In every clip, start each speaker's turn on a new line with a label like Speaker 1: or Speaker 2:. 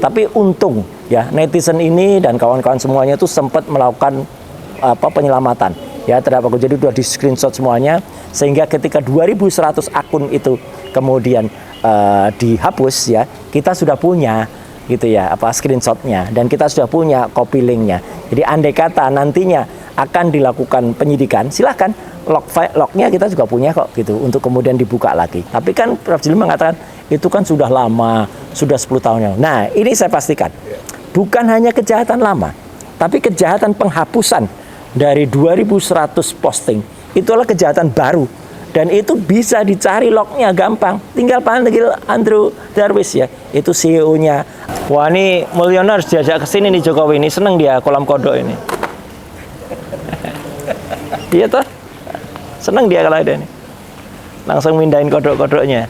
Speaker 1: Tapi untung ya netizen ini dan kawan-kawan semuanya itu sempat melakukan penyelamatan ya terhadap akun. Jadi sudah di screenshot semuanya, sehingga ketika 2100 akun itu kemudian dihapus ya, kita sudah punya gitu ya screenshotnya, dan kita sudah punya copy linknya. Jadi andai kata nantinya akan dilakukan penyidikan, silahkan lognya kita juga punya kok gitu untuk kemudian dibuka lagi. Tapi kan Prof. Jili mengatakan itu kan sudah lama, sudah 10 tahun yang lalu. Nah ini saya pastikan bukan hanya kejahatan lama, tapi kejahatan penghapusan dari 2100 posting itu adalah kejahatan baru, dan itu bisa dicari lognya gampang, tinggal panggil Andrew Darwish ya, itu CEO-nya. Wah ini Mulyono harus diajak ke sini nih Jokowi, ini seneng dia kolam kodok ini. Iya toh, seneng dia kalau ada ini, langsung mindahin kodok-kodoknya.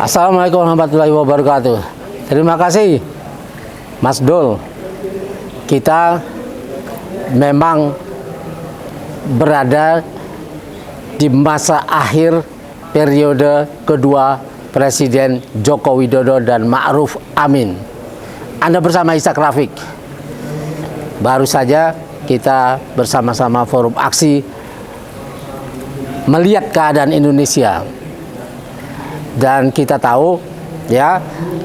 Speaker 2: Assalamualaikum warahmatullahi wabarakatuh. Terima kasih Mas Dul. Kita memang berada di masa akhir periode kedua Presiden Joko Widodo dan Ma'ruf Amin. Anda bersama Ishak Rafiq. Baru saja kita bersama-sama Forum Aksi melihat keadaan Indonesia. Dan kita tahu ya,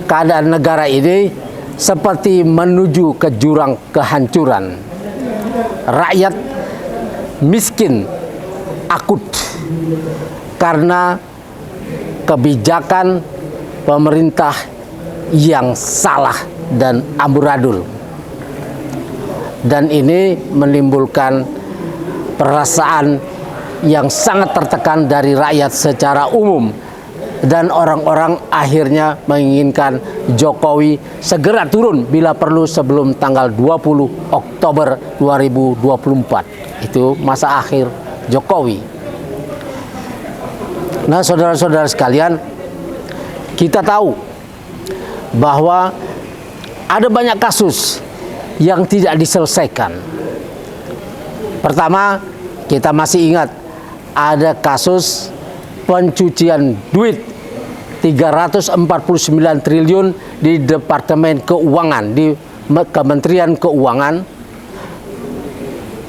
Speaker 2: keadaan negara ini seperti menuju ke jurang kehancuran. Rakyat miskin akut karena kebijakan pemerintah yang salah dan amburadul. Dan ini menimbulkan perasaan yang sangat tertekan dari rakyat secara umum. Dan orang-orang akhirnya menginginkan Jokowi segera turun bila perlu sebelum tanggal 20 Oktober 2024. Itu masa akhir Jokowi. Nah, saudara-saudara sekalian, kita tahu bahwa ada banyak kasus yang tidak diselesaikan. Pertama, kita masih ingat ada kasus pencucian duit 349 triliun di Departemen Keuangan, di Kementerian Keuangan.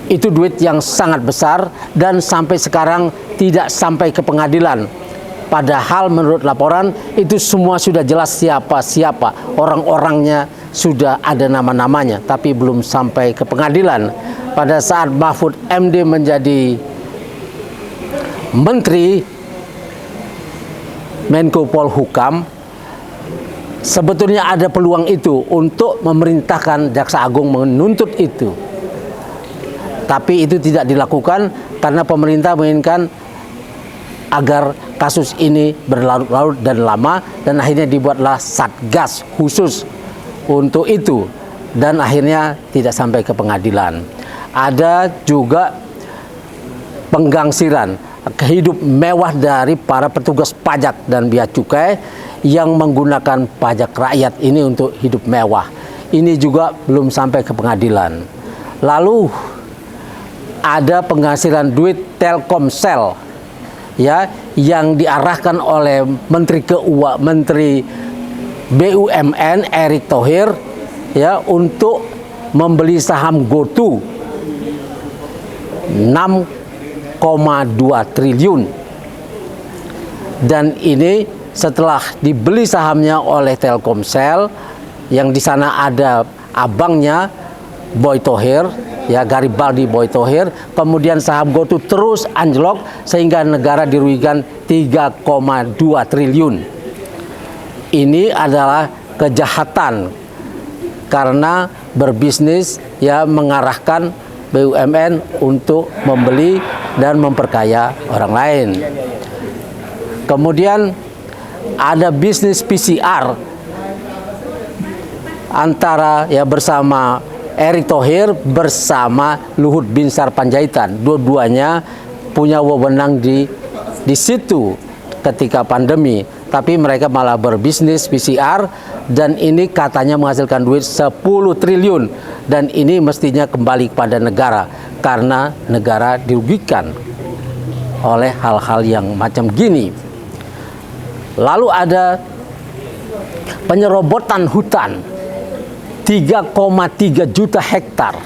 Speaker 2: Itu duit yang sangat besar dan sampai sekarang tidak sampai ke pengadilan. Padahal menurut laporan itu semua sudah jelas siapa-siapa, orang-orangnya sudah ada nama-namanya, tapi belum sampai ke pengadilan. Pada saat Mahfud MD menjadi Menteri Menko Polhukam, sebetulnya ada peluang itu untuk memerintahkan Jaksa Agung menuntut itu. Tapi itu tidak dilakukan karena pemerintah menginginkan agar kasus ini berlarut-larut dan lama, dan akhirnya dibuatlah Satgas khusus untuk itu, dan akhirnya tidak sampai ke pengadilan. Ada juga penggangsiran hidup mewah dari para petugas pajak dan bea cukai yang menggunakan pajak rakyat ini untuk hidup mewah. Ini juga belum sampai ke pengadilan. Lalu ada penghasilan duit Telkomsel ya, yang diarahkan oleh Menteri BUMN Erick Thohir ya, untuk membeli saham GoTo 6,2 triliun. Dan ini setelah dibeli sahamnya oleh Telkomsel, yang di sana ada abangnya Boy Thohir, ya Garibaldi Boy Thohir, kemudian saham GoTo terus anjlok sehingga negara dirugikan 3,2 triliun. Ini adalah kejahatan karena berbisnis ya mengarahkan BUMN untuk membeli dan memperkaya orang lain. Kemudian ada bisnis PCR antara ya bersama Erick Thohir bersama Luhut Binsar Panjaitan. Dua-duanya punya wewenang di situ ketika pandemi, tapi mereka malah berbisnis PCR dan ini katanya menghasilkan duit 10 triliun dan ini mestinya kembali kepada negara karena negara dirugikan oleh hal-hal yang macam gini. Lalu ada penyerobotan hutan 3,3 juta hektar.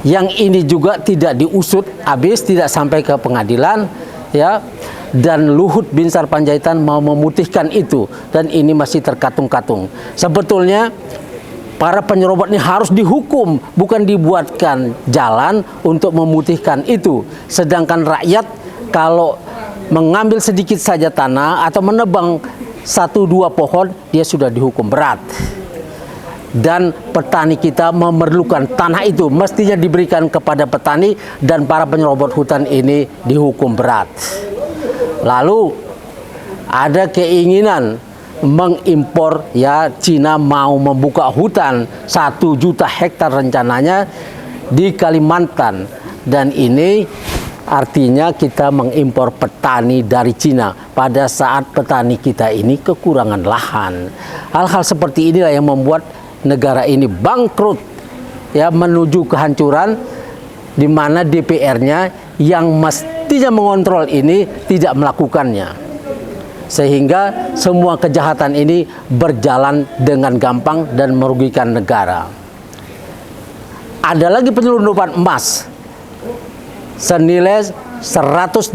Speaker 2: Yang ini juga tidak diusut habis, tidak sampai ke pengadilan, ya. Dan Luhut Binsar Panjaitan mau memutihkan itu dan ini masih terkatung-katung. Sebetulnya para penyerobot ini harus dihukum, bukan dibuatkan jalan untuk memutihkan itu. Sedangkan rakyat kalau mengambil sedikit saja tanah atau menebang 1-2 pohon, dia sudah dihukum berat. Dan petani kita memerlukan tanah itu, mestinya diberikan kepada petani dan para penyerobot hutan ini dihukum berat. Lalu ada keinginan mengimpor, ya Cina mau membuka hutan 1 juta hektar rencananya di Kalimantan, dan ini artinya kita mengimpor petani dari Cina pada saat petani kita ini kekurangan lahan. Hal-hal seperti inilah yang membuat negara ini bangkrut, ya menuju kehancuran, di mana DPR-nya yang mestinya mengontrol ini tidak melakukannya, sehingga semua kejahatan ini berjalan dengan gampang dan merugikan negara. Ada lagi penyelundupan emas senilai 189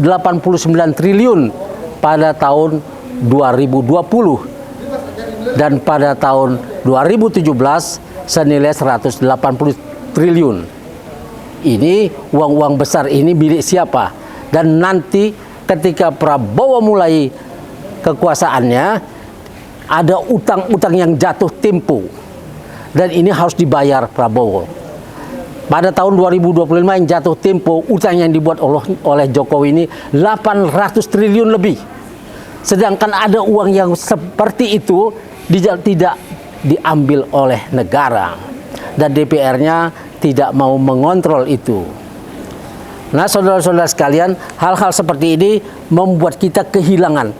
Speaker 2: triliun pada tahun 2020 dan pada tahun 2017 senilai 180 triliun. Ini uang-uang besar ini milik siapa? Dan nanti ketika Prabowo mulai kekuasaannya ada utang-utang yang jatuh tempo dan ini harus dibayar Prabowo. Pada tahun 2025 yang jatuh tempo, utang yang dibuat oleh Jokowi ini 800 triliun lebih. Sedangkan ada uang yang seperti itu tidak diambil oleh negara dan DPR-nya tidak mau mengontrol itu. Nah, saudara-saudara sekalian, hal-hal seperti ini membuat kita kehilangan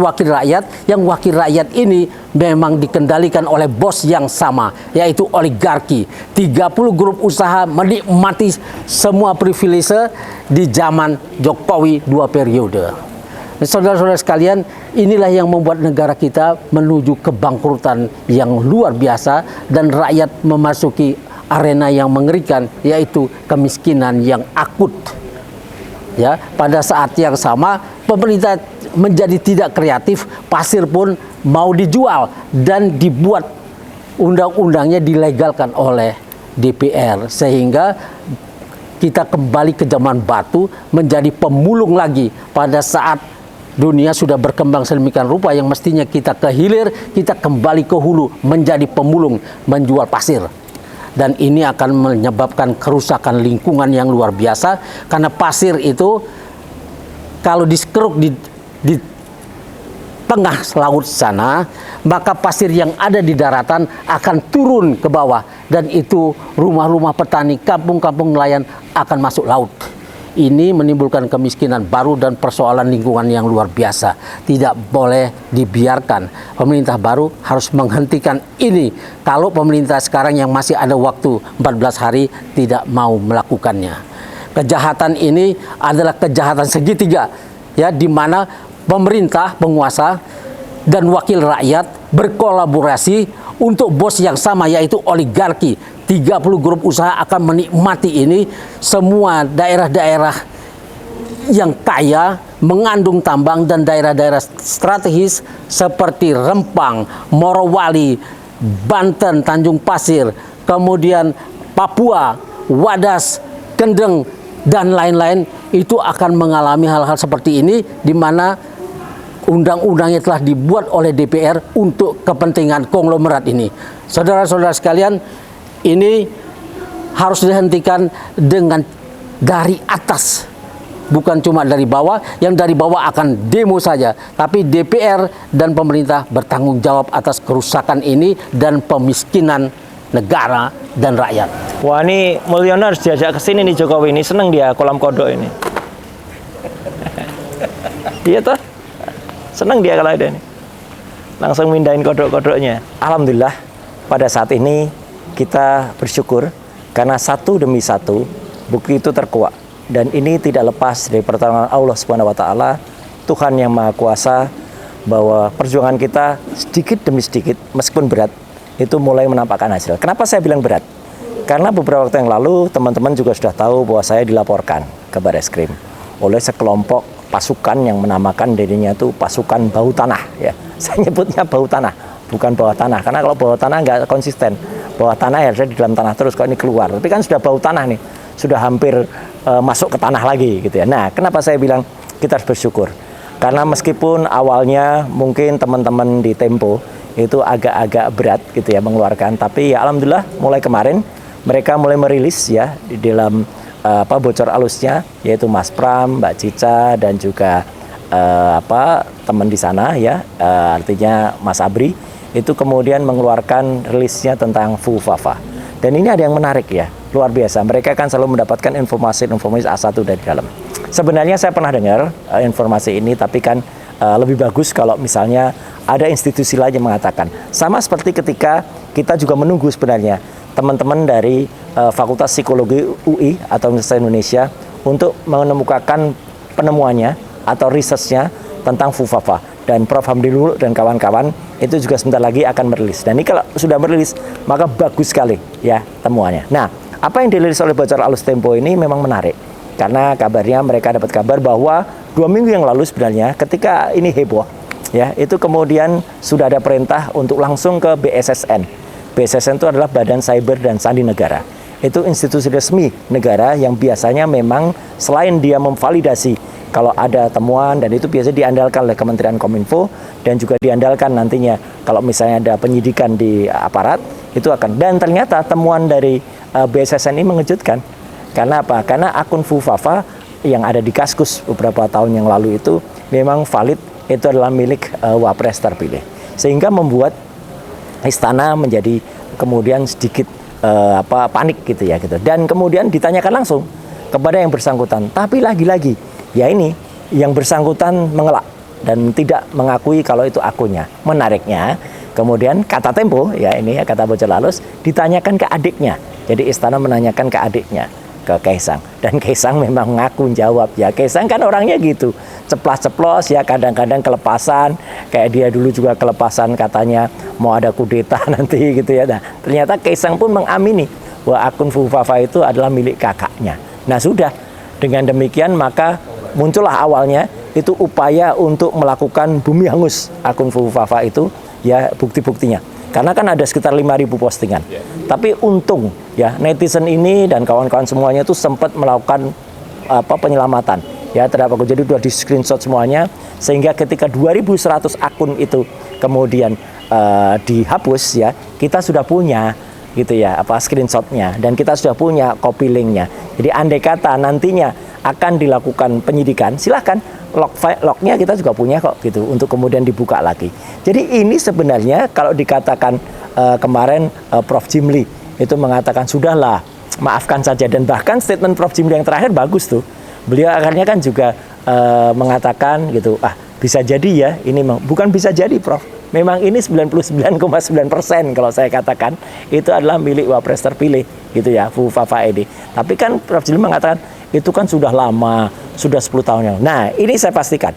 Speaker 2: wakil rakyat, yang wakil rakyat ini memang dikendalikan oleh bos yang sama, yaitu oligarki. 30 grup usaha menikmati semua privilege di zaman Jokowi 2 periode. Saudara-saudara sekalian, inilah yang membuat negara kita menuju kebangkrutan yang luar biasa dan rakyat memasuki arena yang mengerikan, yaitu kemiskinan yang akut. Ya, pada saat yang sama pemerintah menjadi tidak kreatif, pasir pun mau dijual dan dibuat undang-undangnya dilegalkan oleh DPR, sehingga kita kembali ke zaman batu menjadi pemulung lagi pada saat dunia sudah berkembang sedemikian rupa yang mestinya kita ke hilir, kita kembali ke hulu menjadi pemulung, menjual pasir. Dan ini akan menyebabkan kerusakan lingkungan yang luar biasa, karena pasir itu kalau dikeruk di tengah laut sana, maka pasir yang ada di daratan akan turun ke bawah, dan itu rumah-rumah petani, kampung-kampung nelayan akan masuk laut. Ini menimbulkan kemiskinan baru dan persoalan lingkungan yang luar biasa. Tidak boleh dibiarkan. Pemerintah baru harus menghentikan ini. Kalau pemerintah sekarang yang masih ada waktu 14 hari tidak mau melakukannya. Kejahatan ini adalah kejahatan segitiga, ya, di mana pemerintah, penguasa, dan wakil rakyat berkolaborasi untuk bos yang sama, yaitu oligarki. 30 grup usaha akan menikmati ini. Semua daerah-daerah yang kaya mengandung tambang dan daerah-daerah strategis seperti Rempang, Morowali, Banten, Tanjung Pasir, kemudian Papua, Wadas, Kendeng, dan lain-lain, itu akan mengalami hal-hal seperti ini, di mana undang-undangnya telah dibuat oleh DPR untuk kepentingan konglomerat ini. Saudara-saudara sekalian, ini harus dihentikan dengan dari atas, bukan cuma dari bawah. Yang dari bawah akan demo saja, tapi DPR dan pemerintah bertanggung jawab atas kerusakan ini dan pemiskinan negara dan rakyat.
Speaker 1: Wah, ini Mulyono harus diajak ke sini nih Jokowi ini, seneng dia kolam kodok ini. Iya toh? Seneng dia kalau ada ini. Langsung mindahin kodok-kodoknya. Alhamdulillah pada saat ini kita bersyukur karena satu demi satu bukti itu terkuak, dan ini tidak lepas dari pertolongan Allah Subhanahu wa taala, Tuhan yang Maha Kuasa, bahwa perjuangan kita sedikit demi sedikit meskipun berat itu mulai menampakkan hasil. Kenapa saya bilang berat? Karena beberapa waktu yang lalu teman-teman juga sudah tahu bahwa saya dilaporkan ke Barreskrim oleh sekelompok pasukan yang menamakan dirinya itu pasukan bau tanah, ya. Saya nyebutnya bau tanah, bukan bawah tanah, karena kalau bawah tanah nggak konsisten. Bawah tanah ya harusnya di dalam tanah terus, kok ini keluar. Tapi kan sudah bau tanah nih, sudah hampir masuk ke tanah lagi gitu ya. Nah, kenapa saya bilang kita harus bersyukur? Karena meskipun awalnya mungkin teman-teman di Tempo itu agak-agak berat gitu ya mengeluarkan, tapi ya alhamdulillah mulai kemarin mereka mulai merilis ya di dalam bocor alusnya, yaitu Mas Pram, Mbak Cica, dan juga teman di sana ya, artinya Mas Abri, itu kemudian mengeluarkan rilisnya tentang FUFAFA. Dan ini ada yang menarik ya, luar biasa. Mereka kan selalu mendapatkan informasi A1 dari dalam. Sebenarnya saya pernah dengar informasi ini, tapi kan lebih bagus kalau misalnya ada institusi lain yang mengatakan. Sama seperti ketika kita juga menunggu sebenarnya teman-teman dari Fakultas Psikologi UI atau Universitas Indonesia untuk menemukakan penemuannya atau risetnya tentang FUFAFA. Dan Prof. Hamdilul dan kawan-kawan itu juga sebentar lagi akan merilis. Dan ini kalau sudah merilis, maka bagus sekali ya temuannya. Nah, apa yang dirilis oleh Bocor Alus Tempo ini memang menarik. Karena kabarnya mereka dapat kabar bahwa 2 minggu yang lalu sebenarnya ketika ini heboh, ya itu kemudian sudah ada perintah untuk langsung ke BSSN. BSSN itu adalah Badan Cyber dan Sandi Negara. Itu institusi resmi negara yang biasanya memang selain dia memvalidasi kalau ada temuan, dan itu biasanya diandalkan oleh Kementerian Kominfo, dan juga diandalkan nantinya kalau misalnya ada penyidikan di aparat, itu akan. Dan ternyata temuan dari BSSN ini mengejutkan. Karena apa? Karena akun FUFAFA yang ada di Kaskus beberapa tahun yang lalu itu memang valid, itu adalah milik Wapres terpilih. Sehingga membuat istana menjadi kemudian sedikit panik gitu ya gitu. Dan kemudian ditanyakan langsung kepada yang bersangkutan. Tapi lagi-lagi ya ini yang bersangkutan mengelak dan tidak mengakui kalau itu akunnya. Menariknya kemudian kata Tempo ya ini ya, kata Bocor Alus ditanyakan ke adiknya. Jadi istana menanyakan ke adiknya, ke Kaisang, dan Kaisang memang ngaku jawab ya. Kaisang kan orangnya gitu, ceplas-ceplos ya, kadang-kadang kelepasan, kayak dia dulu juga kelepasan katanya mau ada kudeta nanti gitu ya. Nah, ternyata Kaisang pun mengamini bahwa akun FUFAFA itu adalah milik kakaknya. Nah, sudah dengan demikian maka muncullah awalnya itu upaya untuk melakukan bumi hangus akun FUFAFA itu ya, bukti-buktinya. Karena kan ada sekitar 5.000 postingan. Tapi untung ya netizen ini dan kawan-kawan semuanya itu sempat melakukan penyelamatan ya terhadap aku. Jadi sudah di screenshot semuanya, sehingga ketika 2.100 akun itu kemudian dihapus ya, kita sudah punya gitu ya screenshotnya, dan kita sudah punya copy linknya. Jadi andai kata nantinya akan dilakukan penyidikan, silahkan lognya kita juga punya kok gitu untuk kemudian dibuka lagi. Jadi ini sebenarnya kalau dikatakan kemarin Prof. Jimli itu mengatakan sudahlah maafkan saja, dan bahkan statement Prof. Jimli yang terakhir bagus tuh. Beliau akhirnya kan juga mengatakan gitu, bisa jadi ya ini bukan bisa jadi Prof. Memang ini 99,9% kalau saya katakan itu adalah milik Wapres terpilih gitu ya, FUFAFA ini. Tapi kan Prof. Jimli mengatakan itu kan sudah lama, sudah 10 tahun yang lalu. Nah, ini saya pastikan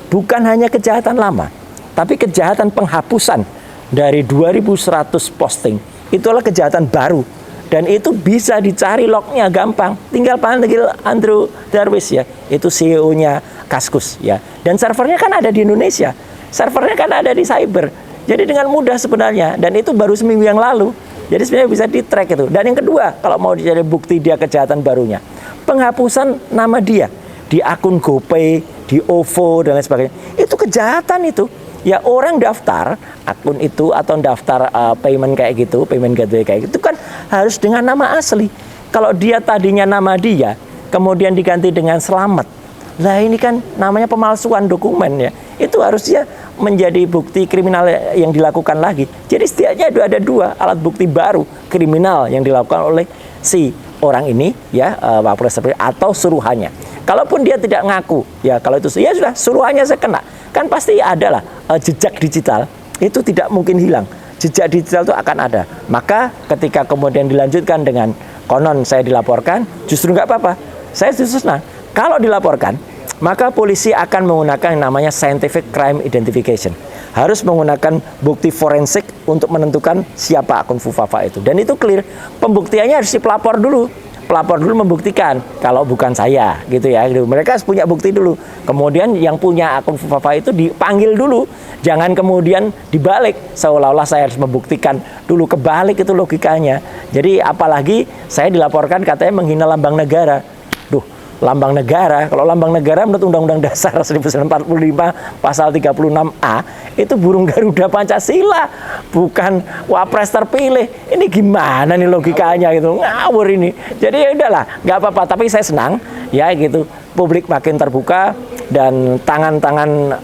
Speaker 1: bukan hanya kejahatan lama, tapi kejahatan penghapusan dari 2.100 posting itu adalah kejahatan baru Dan itu bisa dicari lognya gampang. Tinggal panggil Andrew Darwish ya, itu CEO-nya Kaskus ya. Dan servernya kan ada di Indonesia. Servernya kan ada di cyber. Jadi dengan mudah sebenarnya. Dan itu baru seminggu yang lalu. Jadi sebenarnya bisa di-track itu. Dan yang kedua, kalau mau dicari bukti dia kejahatan barunya, penghapusan nama dia di akun GoPay, di OVO dan lain sebagainya. Itu kejahatan itu. Ya orang daftar akun itu atau daftar payment kayak gitu, payment gateway kayak gitu kan harus dengan nama asli. Kalau dia tadinya nama dia, kemudian diganti dengan Slamet. Nah ini kan namanya pemalsuan dokumen ya. Itu harusnya menjadi bukti kriminal yang dilakukan lagi. Jadi setidaknya ada dua alat bukti baru kriminal yang dilakukan oleh si orang ini ya, Wapres atau suruhannya. Kalaupun dia tidak ngaku, ya kalau itu ya sudah suruhannya saya kena. Kan pasti ada lah jejak digital, itu tidak mungkin hilang. Jejak digital itu akan ada. Maka ketika kemudian dilanjutkan dengan konon saya dilaporkan, justru nggak apa-apa. Saya justru senang. Kalau dilaporkan, maka polisi akan menggunakan yang namanya scientific crime identification. Harus menggunakan bukti forensik untuk menentukan siapa akun Fufafa itu. Dan itu clear. Pembuktiannya harus si pelapor dulu. Pelapor dulu membuktikan kalau bukan saya gitu ya. Mereka harus punya bukti dulu. Kemudian yang punya akun Fufafa itu dipanggil dulu. Jangan kemudian dibalik seolah-olah saya harus membuktikan dulu, kebalik itu logikanya. Jadi apalagi saya dilaporkan katanya menghina lambang negara. Duh, lambang negara, kalau lambang negara menurut Undang-Undang Dasar 1945 pasal 36A itu burung Garuda Pancasila, bukan wapres terpilih. Ini gimana nih logikanya gitu, ngawur ini. Jadi ya udahlah, nggak apa-apa. Tapi saya senang ya gitu, publik makin terbuka dan tangan-tangan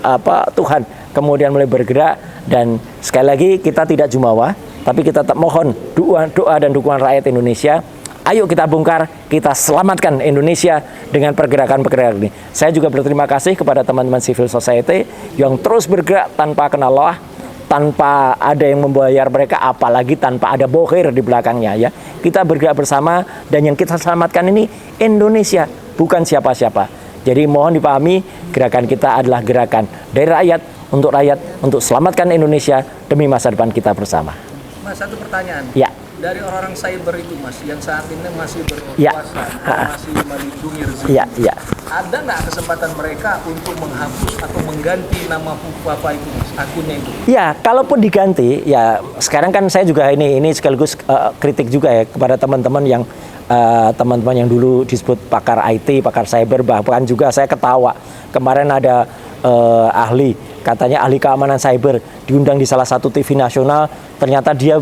Speaker 1: Tuhan kemudian mulai bergerak. Dan sekali lagi kita tidak jumawa, tapi kita tetap mohon doa dan dukungan rakyat Indonesia. Ayo kita bongkar, kita selamatkan Indonesia dengan pergerakan-pergerakan ini. Saya juga berterima kasih kepada teman-teman civil society yang terus bergerak tanpa kenal lelah, tanpa ada yang membayar mereka, apalagi tanpa ada bohir di belakangnya ya. Kita bergerak bersama dan yang kita selamatkan ini Indonesia, bukan siapa-siapa. Jadi mohon dipahami, gerakan kita adalah gerakan dari rakyat, untuk selamatkan Indonesia demi masa depan kita bersama.
Speaker 3: Mas, satu pertanyaan.
Speaker 1: Ya.
Speaker 3: Dari orang cyber itu Mas, yang saat ini masih berkuasa,
Speaker 1: Ya.
Speaker 3: masih melindungi rezeki,
Speaker 1: Ya.
Speaker 3: ada nggak kesempatan mereka untuk menghapus atau mengganti nama Fufafa itu Mas, akunnya itu?
Speaker 1: Ya, kalaupun diganti, ya sekarang kan saya juga ini sekaligus kritik juga ya kepada teman-teman yang dulu disebut pakar IT, pakar cyber, bahkan juga saya ketawa kemarin ada katanya ahli keamanan cyber diundang di salah satu TV nasional, ternyata dia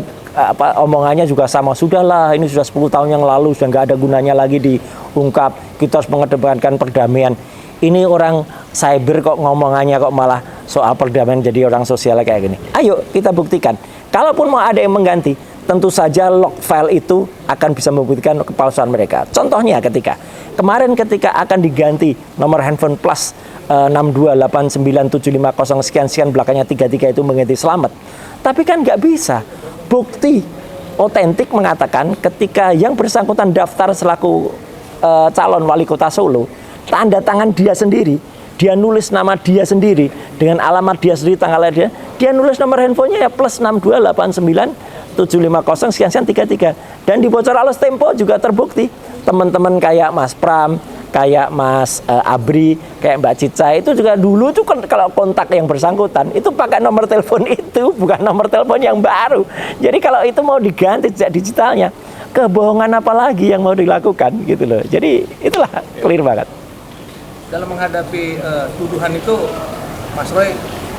Speaker 1: omongannya juga sama, sudahlah ini sudah 10 tahun yang lalu, sudah nggak ada gunanya lagi diungkap, kita harus mengedepankan perdamaian. Ini orang cyber kok ngomongannya kok malah soal perdamaian, jadi orang sosial kayak gini. Ayo kita buktikan. Kalaupun mau ada yang mengganti, tentu saja log file itu akan bisa membuktikan kepalsuan mereka. Contohnya ketika akan diganti nomor handphone plus 6289750 sekian belakangnya 33 itu mengganti Slamet. Tapi kan nggak bisa. Bukti otentik mengatakan ketika yang bersangkutan daftar selaku calon wali kota Solo, tanda tangan dia sendiri, dia nulis nama dia sendiri dengan alamat dia sendiri, tanggalnya dia nulis nomor handphonenya ya plus 6289750 sekian 33, dan di bocor halus Tempo juga terbukti. Teman-teman kayak Mas Pram, kayak Mas Abri, kayak Mbak Cica itu juga dulu tuh kalau kontak yang bersangkutan itu pakai nomor telepon itu, bukan nomor telepon yang baru. Jadi kalau itu mau diganti jejak digitalnya, kebohongan apa lagi yang mau dilakukan gitu loh. Jadi itulah clear banget.
Speaker 3: Dalam menghadapi tuduhan itu, Mas Roy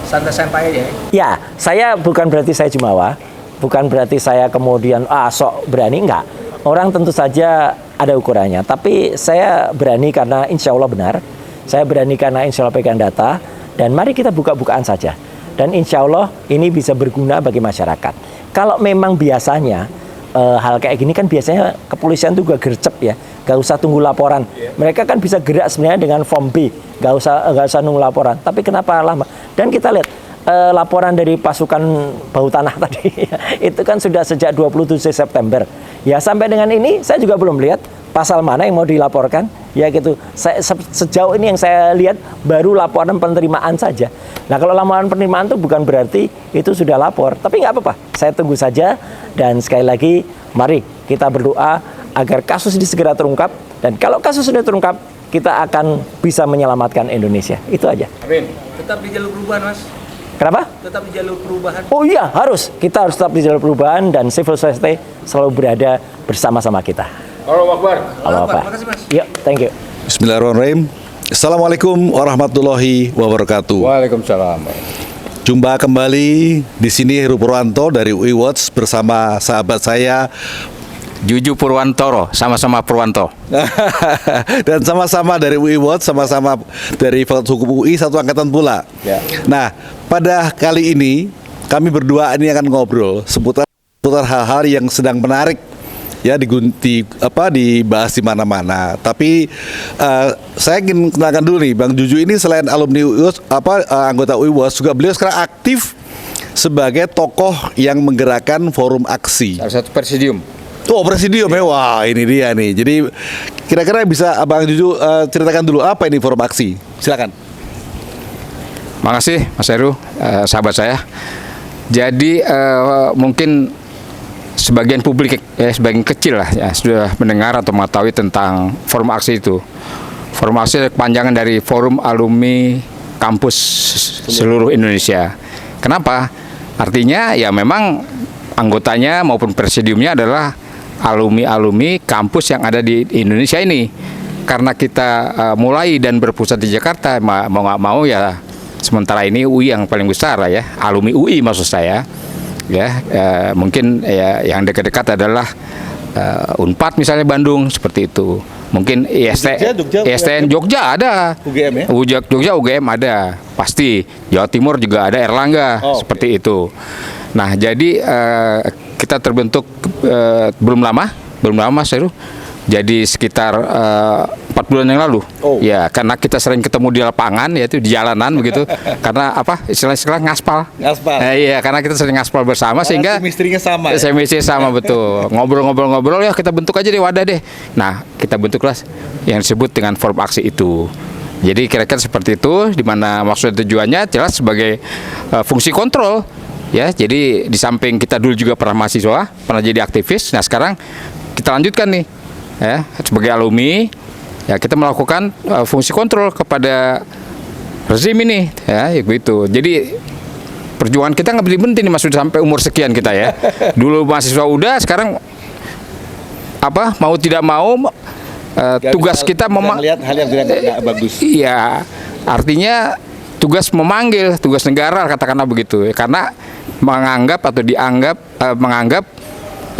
Speaker 3: santai-santai aja ya?
Speaker 1: Ya, saya bukan berarti saya jumawa, bukan berarti saya kemudian sok berani, enggak. Orang tentu saja ada ukurannya, tapi saya berani karena insya Allah benar, saya berani karena insya Allah pegang data, dan mari kita buka-bukaan saja. Dan insya Allah ini bisa berguna bagi masyarakat. Kalau memang biasanya hal kayak gini kan biasanya kepolisian juga gercep ya, gak usah tunggu laporan. Mereka kan bisa gerak sebenarnya dengan form B, gak usah nunggu laporan. Tapi kenapa lama? Dan kita lihat laporan dari pasukan bau tanah tadi itu kan sudah sejak 27 September. Ya sampai dengan ini saya juga belum lihat pasal mana yang mau dilaporkan. Ya gitu. Sejauh ini yang saya lihat baru laporan penerimaan saja. Nah kalau laporan penerimaan itu bukan berarti itu sudah lapor. Tapi nggak apa-apa. Saya tunggu saja, dan sekali lagi mari kita berdoa agar kasus ini segera terungkap, dan kalau kasus ini terungkap, kita akan bisa menyelamatkan Indonesia. Itu aja.
Speaker 3: Amin. Tetap di jalur perubahan, Mas.
Speaker 1: Kenapa?
Speaker 3: Tetap di jalur perubahan.
Speaker 1: Oh iya, harus. Kita harus tetap di jalur perubahan, dan civil society selalu berada bersama-sama kita.
Speaker 3: Allahu Akbar.
Speaker 1: Allahu Akbar.
Speaker 3: Makasih, Mas.
Speaker 1: Yuk, thank you.
Speaker 4: Bismillahirrahmanirrahim. Assalamualaikum warahmatullahi wabarakatuh.
Speaker 5: Waalaikumsalam.
Speaker 4: Jumpa kembali di sini Heru Purwanto dari UI Watch bersama sahabat saya
Speaker 5: Juju Purwantoro, sama-sama Purwanto.
Speaker 4: dan sama-sama dari UI Watch, sama-sama dari Fakultas Hukum UI, satu angkatan pula.
Speaker 5: Ya.
Speaker 4: Nah, pada kali ini kami berdua ini akan ngobrol seputar hal-hal yang sedang menarik ya dibahas di mana-mana. Tapi saya ingin kenalkan dulu nih, Bang Juju ini selain alumni UI Watch, anggota UI Watch, juga beliau sekarang aktif sebagai tokoh yang menggerakkan forum aksi.
Speaker 5: Salah satu presidium.
Speaker 4: Oh, presidium ya, wah ini dia nih. Jadi kira-kira bisa Abang Juju ceritakan dulu apa ini forum aksi? Silakan.
Speaker 5: Makasih Mas Heru, sahabat saya. Jadi mungkin sebagian publik, sebagian kecil lah ya sudah mendengar atau mengetahui tentang forum aksi itu. Forum aksi kepanjangan dari Forum Alumni Kampus Seluruh Indonesia. Kenapa? Artinya ya memang anggotanya maupun presidiumnya adalah alumni kampus yang ada di Indonesia ini. Karena kita mulai dan berpusat di Jakarta, mau nggak mau ya sementara ini UI yang paling besar lah ya, alumni UI maksud saya. Ya, mungkin ya yang dekat-dekat adalah Unpad misalnya Bandung seperti itu. Mungkin ISTN Jogja ada.
Speaker 4: UGM ya?
Speaker 5: Jogja UGM ada. Pasti. Jawa Timur juga ada Erlangga seperti itu. Nah, jadi kita terbentuk belum lama Mas Heru. Jadi sekitar 4 bulan yang lalu. Ya, karena kita sering ketemu di lapangan, yaitu di jalanan begitu. Karena apa? Istilah ngaspal. Iya, karena kita sering ngaspal bersama sehingga
Speaker 4: chemistry-nya sama. Ya?
Speaker 5: Chemistry sama betul. Ngobrol-ngobrol ya kita bentuk aja deh wadah deh. Nah, kita bentuklah yang disebut dengan forum aksi itu. Jadi kira-kira seperti itu, di mana maksud tujuannya jelas sebagai fungsi kontrol. Ya, jadi di samping kita dulu juga pernah mahasiswa, pernah jadi aktivis. Nah, sekarang kita lanjutkan nih. Ya, sebagai alumni ya kita melakukan fungsi kontrol kepada rezim ini ya begitu. Jadi perjuangan kita nggak berhenti nih Mas, sudah sampai umur sekian kita ya. Dulu mahasiswa udah, sekarang apa mau tidak mau tugas kita
Speaker 4: melihat hal yang tidak bagus.
Speaker 5: Iya, artinya tugas memanggil, tugas negara katakanlah begitu ya, karena menganggap atau dianggap menganggap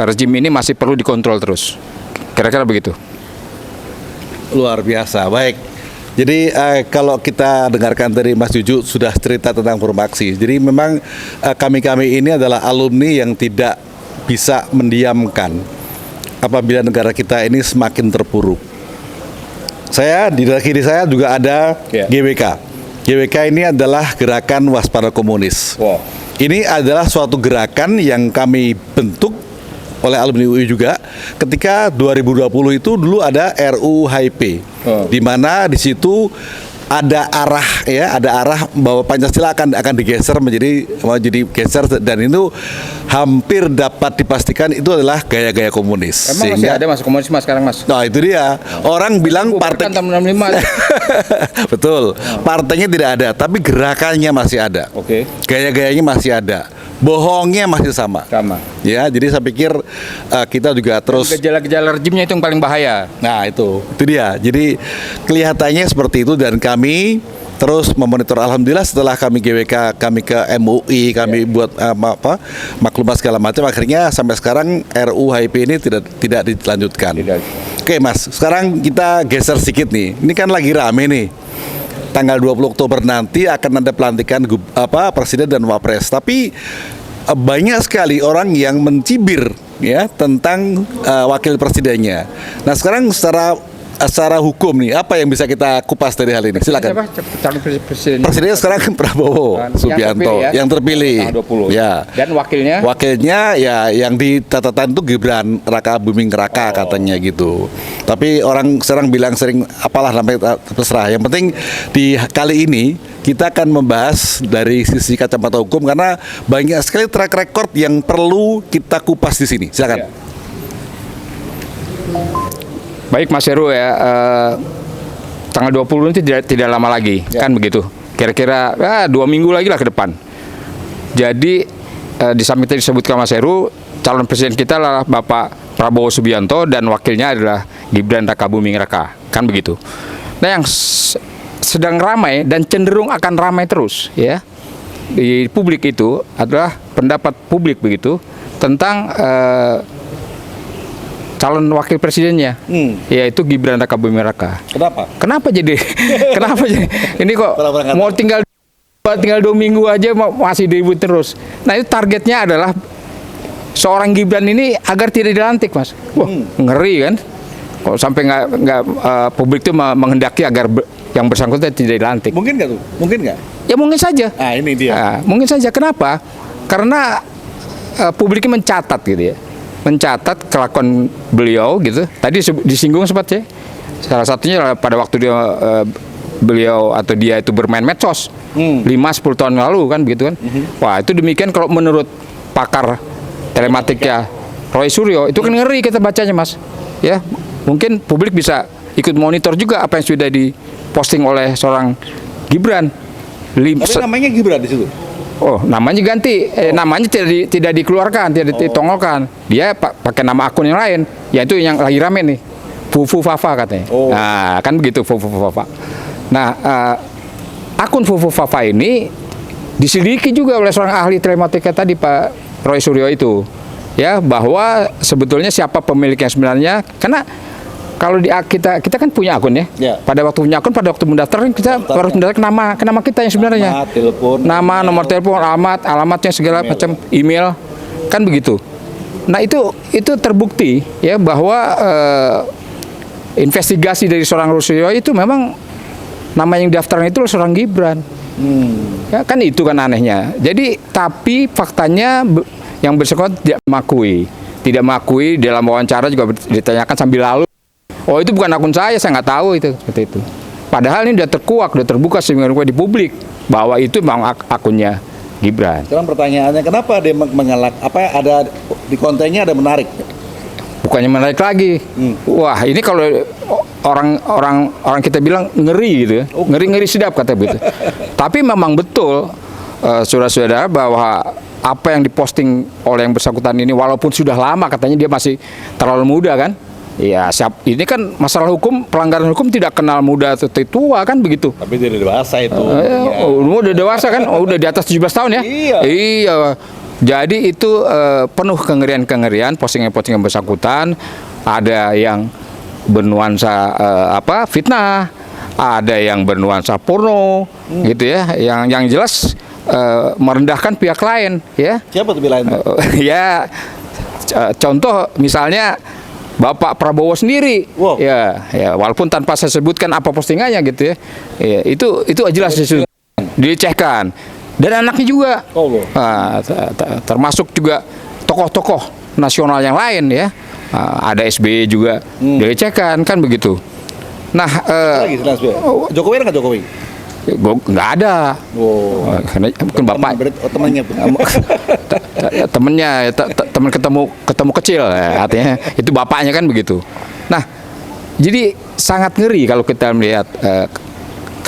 Speaker 5: rezim ini masih perlu dikontrol terus. Kira-kira begitu.
Speaker 4: Luar biasa, baik. Jadi kalau kita dengarkan dari Mas Juju sudah cerita tentang forum aksi. Jadi memang kami ini adalah alumni yang tidak bisa mendiamkan apabila negara kita ini semakin terpuruk. Saya di kiri saya juga ada GWK. GWK ini adalah Gerakan Waspada Komunis. Ini adalah suatu gerakan yang kami bentuk oleh alumni UI juga ketika 2020 itu dulu ada RUU HIP di mana di situ ada arah bahwa Pancasila akan digeser menjadi geser, dan itu hampir dapat dipastikan itu adalah gaya-gaya komunis.
Speaker 5: Emang masih ada masuk komunis Mas sekarang Mas?
Speaker 4: Nah itu dia, orang bilang partai betul, partainya tidak ada tapi gerakannya masih ada. Gaya-gayanya masih ada. Bohongnya masih sama. Ya, jadi saya pikir kita juga terus
Speaker 5: gejala-gejala rejimnya itu yang paling bahaya.
Speaker 4: Nah, itu dia. Jadi kelihatannya seperti itu, dan kami terus memonitor. Alhamdulillah setelah kami GWK, kami ke MUI, kami buat maklumat segala macam, akhirnya sampai sekarang RUU HIP ini tidak dilanjutkan. Oke, Mas. Sekarang kita geser sedikit nih. Ini kan lagi rame nih. Tanggal 20 Oktober nanti akan ada pelantikan presiden dan wapres. Tapi banyak sekali orang yang mencibir ya tentang wakil presidennya. Nah, sekarang secara hukum nih, apa yang bisa kita kupas dari hal ini? Silakan. Presidennya sekarang Prabowo Subianto yang terpilih. Ya.
Speaker 5: Dan wakilnya?
Speaker 4: Wakilnya ya yang di catatan itu Gibran Raka Buming Raka katanya gitu. Tapi orang sekarang bilang sering apalah sampai terserah. Yang penting di kali ini kita akan membahas dari sisi kacamata hukum karena banyak sekali track record yang perlu kita kupas di sini. Silakan.
Speaker 5: Baik Mas Heru ya, tanggal 20 nanti tidak lama lagi, kan begitu. Kira-kira 2 minggu lagi lah ke depan. Jadi di samping tadi disebutkan Mas Heru, calon presiden kita adalah Bapak Prabowo Subianto dan wakilnya adalah Gibran Rakabuming Raka, kan begitu. Nah yang sedang ramai dan cenderung akan ramai terus ya di publik itu adalah pendapat publik begitu tentang calon wakil presidennya, yaitu Gibran Rakabuming Raka.
Speaker 4: Kenapa?
Speaker 5: Kenapa jadi? Kenapa jadi? Ini kok mau tinggal 2 minggu aja masih diribut terus. Nah itu targetnya adalah seorang Gibran ini agar tidak dilantik, Mas. Wah, ngeri kan? Kok sampai nggak publik itu menghendaki agar yang bersangkutan tidak dilantik.
Speaker 4: Mungkin nggak tuh? Mungkin nggak?
Speaker 5: Ya mungkin saja.
Speaker 4: Ah ini dia.
Speaker 5: Nah, mungkin saja. Kenapa? Karena publiknya mencatat gitu ya. Mencatat kelakuan beliau gitu. Tadi disinggung sempat ya. Salah satunya pada waktu beliau atau dia itu bermain medsos 5-10 tahun lalu kan begitu kan. Wah itu demikian kalau menurut pakar telematika Roy Suryo itu kan ngeri kita bacanya Mas. Ya mungkin publik bisa ikut monitor juga apa yang sudah diposting oleh seorang Gibran.
Speaker 4: Tapi namanya Gibran di situ.
Speaker 5: Oh, namanya ganti. Namanya tidak dikeluarkan, tidak ditongolkan. Dia pakai nama akun yang lain, yaitu yang lagi rame nih. Fufu Fafa katanya. Nah, kan begitu Fufu Fafa. Nah, akun Fufu Fafa ini diselidiki juga oleh seorang ahli telematika tadi Pak Roy Suryo itu. Ya, bahwa sebetulnya siapa pemiliknya sebenarnya karena kalau kita kan punya akun ya. Pada waktu punya akun, pada waktu mendaftar kita harus mendaftar ke nama kita yang sebenarnya. Nama, nomor telepon, alamatnya segala macam, email, kan begitu. Nah itu terbukti ya bahwa investigasi dari seorang Rusyo itu memang nama yang daftaran itu seorang Gibran. Ya kan itu kan anehnya. Jadi tapi faktanya yang bersangkutan tidak mengakui dalam wawancara juga ditanyakan sambil lalu. Oh itu bukan akun saya nggak tahu itu seperti itu. Padahal ini udah terkuak, udah terbuka di publik bahwa itu memang akunnya Gibran.
Speaker 4: Sekarang pertanyaannya kenapa dia mengelak? Apa ada di kontennya ada menarik?
Speaker 5: Bukannya menarik lagi. Wah ini kalau orang kita bilang ngeri gitu ya, ngeri sedap kata begitu. Tapi memang betul saudara-saudara bahwa apa yang diposting oleh yang bersangkutan ini walaupun sudah lama katanya dia masih terlalu muda kan. Ya, ini kan masalah hukum, pelanggaran hukum tidak kenal muda atau tua kan begitu.
Speaker 4: Tapi dia udah dewasa itu.
Speaker 5: Udah dewasa kan, udah di atas 17 tahun ya. Iya. Jadi itu penuh kengerian-kengerian, postingan-postingan bersangkutan. Ada yang bernuansa fitnah, ada yang bernuansa porno, gitu ya. Yang jelas merendahkan pihak lain, ya.
Speaker 4: Siapa tuh lain?
Speaker 5: Ya, contoh misalnya. Bapak Prabowo sendiri, ya, walaupun tanpa saya sebutkan apa postingannya gitu ya, itu jelas dilecehkan. Dan anaknya juga, termasuk juga tokoh-tokoh nasional yang lain ya, ada SBY juga dilecehkan kan begitu. Nah,
Speaker 4: Jokowi ada nggak Jokowi?
Speaker 5: Nggak ada. Karena mungkin bapak temennya teman ketemu kecil ya, artinya itu bapaknya kan begitu. Nah jadi sangat ngeri kalau kita melihat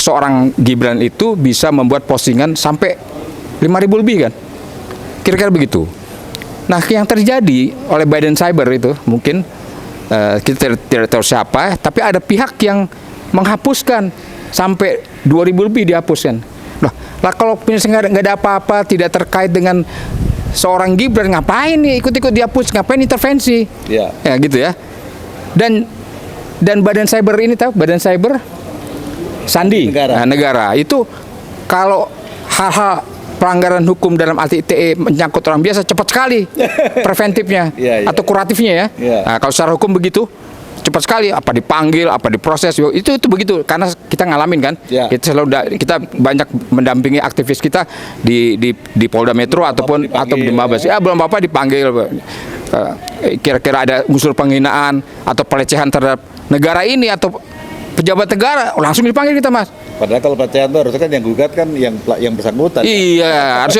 Speaker 5: seorang Gibran itu bisa membuat postingan sampai 5.000 lebih kan, kira-kira begitu. Nah yang terjadi oleh Biden Cyber itu mungkin kita tidak tahu siapa, tapi ada pihak yang menghapuskan sampai 2.000 lebih dihapuskan. Lah kalau misalnya nggak ada apa-apa, tidak terkait dengan seorang Gibran, ngapain nih ikut-ikut dihapus, ngapain intervensi? Ya gitu ya. Dan Badan Cyber ini tahu, Badan Cyber Sandi negara itu kalau hal-hal pelanggaran hukum dalam arti ITE menyangkut orang biasa cepat sekali preventifnya atau kuratifnya ya. Nah, kalau secara hukum begitu cepat sekali, apa dipanggil, apa diproses, itu begitu karena kita ngalamin kan. Kita banyak mendampingi aktivis kita di Polda Metro ataupun di Mabes. Ya belum apa dipanggil. Kira-kira ada unsur penghinaan atau pelecehan terhadap negara ini atau pejabat negara, langsung dipanggil kita Mas.
Speaker 4: Padahal kalau pelecehan itu harusnya kan yang gugat kan yang bersangkutan.
Speaker 5: Iya, harus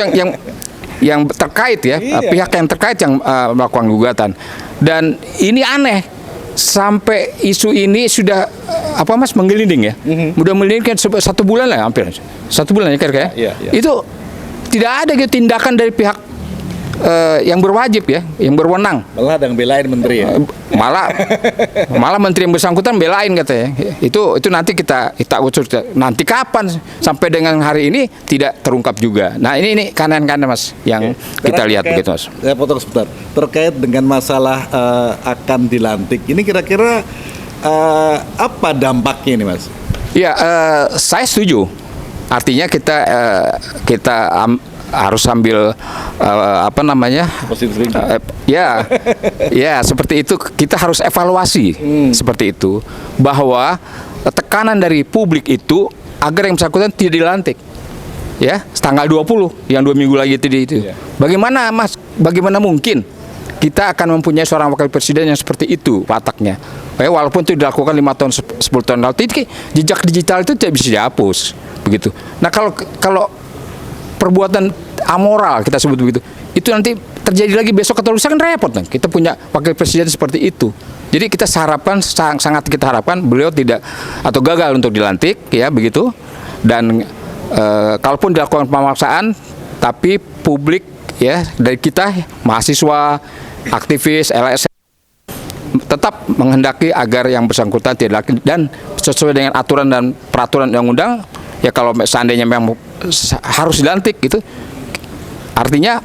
Speaker 5: yang terkait ya, pihak yang terkait yang melakukan gugatan. Dan ini aneh. sampai isu ini sudah menggelinding ya. Mudah menggelinding kan 1 bulan lah hampir. 1 bulan ya kira-kira. Itu tidak ada gitu tindakan dari pihak yang berwajib ya, yang berwenang.
Speaker 4: Malah ada yang belain menteri ya.
Speaker 5: Malah menteri yang bersangkutan belain katanya. Itu nanti kita ucur nanti kapan sampai dengan hari ini tidak terungkap juga. Nah, ini kanan-kanan Mas yang kita lihat begitu Mas.
Speaker 4: Saya potong sebentar. Terkait dengan masalah akan dilantik. Ini kira-kira apa dampaknya ini Mas?
Speaker 5: Ya, saya setuju. Artinya kita harus sambil ya seperti itu, kita harus evaluasi seperti itu, bahwa tekanan dari publik itu agar yang bersangkutan tidak dilantik ya tanggal 20 yang 2 minggu lagi itu. Bagaimana Mas, bagaimana mungkin kita akan mempunyai seorang wakil presiden yang seperti itu wataknya, walaupun itu dilakukan 5 tahun 10 tahun lalu, jejak digital itu tidak bisa dihapus begitu. Nah, kalau perbuatan amoral kita sebut begitu, itu nanti terjadi lagi besok atau lusa kan repot kan. Kita punya wakil presiden seperti itu. Jadi kita sangat kita harapkan beliau tidak atau gagal untuk dilantik ya begitu. Dan kalaupun dilakukan pemaksaan, tapi publik ya dari kita mahasiswa, aktivis, LSM tetap menghendaki agar yang bersangkutan tidak dan sesuai dengan aturan dan peraturan undang-undang. Ya kalau seandainya memang harus dilantik gitu, artinya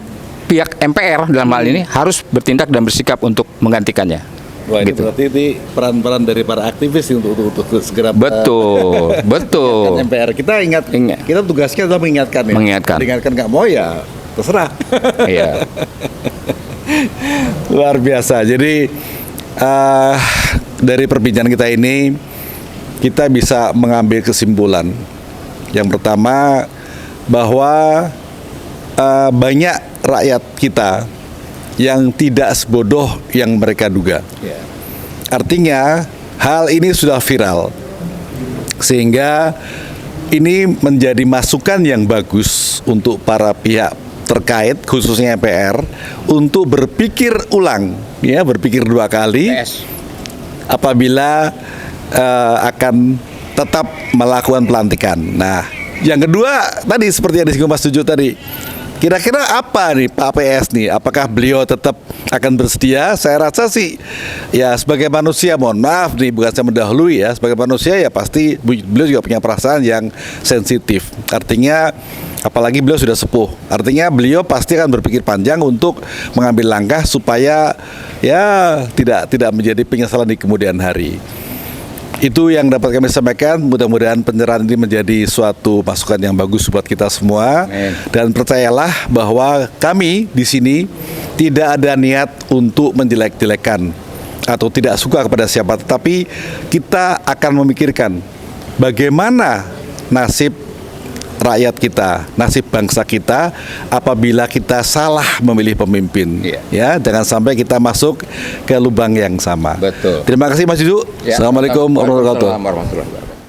Speaker 5: pihak MPR dalam hal ini harus bertindak dan bersikap untuk menggantikannya.
Speaker 4: Wah, ini
Speaker 5: gitu.
Speaker 4: berarti ini peran-peran dari para aktivis untuk segera
Speaker 5: betul.
Speaker 4: MPR. Kita kita tugasnya adalah mengingatkan ya. Mengingatkan nggak mau ya terserah.
Speaker 5: Iya.
Speaker 4: Luar biasa. Jadi dari perbincangan kita ini kita bisa mengambil kesimpulan. Yang pertama, bahwa banyak rakyat kita yang tidak sebodoh yang mereka duga. Artinya hal ini sudah viral, sehingga ini menjadi masukan yang bagus untuk para pihak terkait, khususnya MPR, untuk berpikir ulang, ya, berpikir 2 kali apabila akan tetap melakukan pelantikan. Nah, yang kedua tadi seperti yang disinggung Mas Juju tadi, kira-kira apa nih Pak PS nih? Apakah beliau tetap akan bersedia? Saya rasa sih ya sebagai manusia, mohon maaf nih bukan saya mendahului ya, sebagai manusia ya pasti beliau juga punya perasaan yang sensitif. Artinya apalagi beliau sudah sepuh. Artinya beliau pasti akan berpikir panjang untuk mengambil langkah supaya ya tidak menjadi penyesalan di kemudian hari. Itu yang dapat kami sampaikan. Mudah-mudahan penyerahan ini menjadi suatu masukan yang bagus buat kita semua. Dan percayalah bahwa kami di sini tidak ada niat untuk menjelek-jelekan atau tidak suka kepada siapa, tetapi kita akan memikirkan bagaimana nasib rakyat kita, nasib bangsa kita apabila kita salah memilih pemimpin. Ya, jangan sampai kita masuk ke lubang yang sama.
Speaker 5: Betul.
Speaker 4: Terima kasih Mas Juju. Assalamualaikum warahmatullahi wabarakatuh.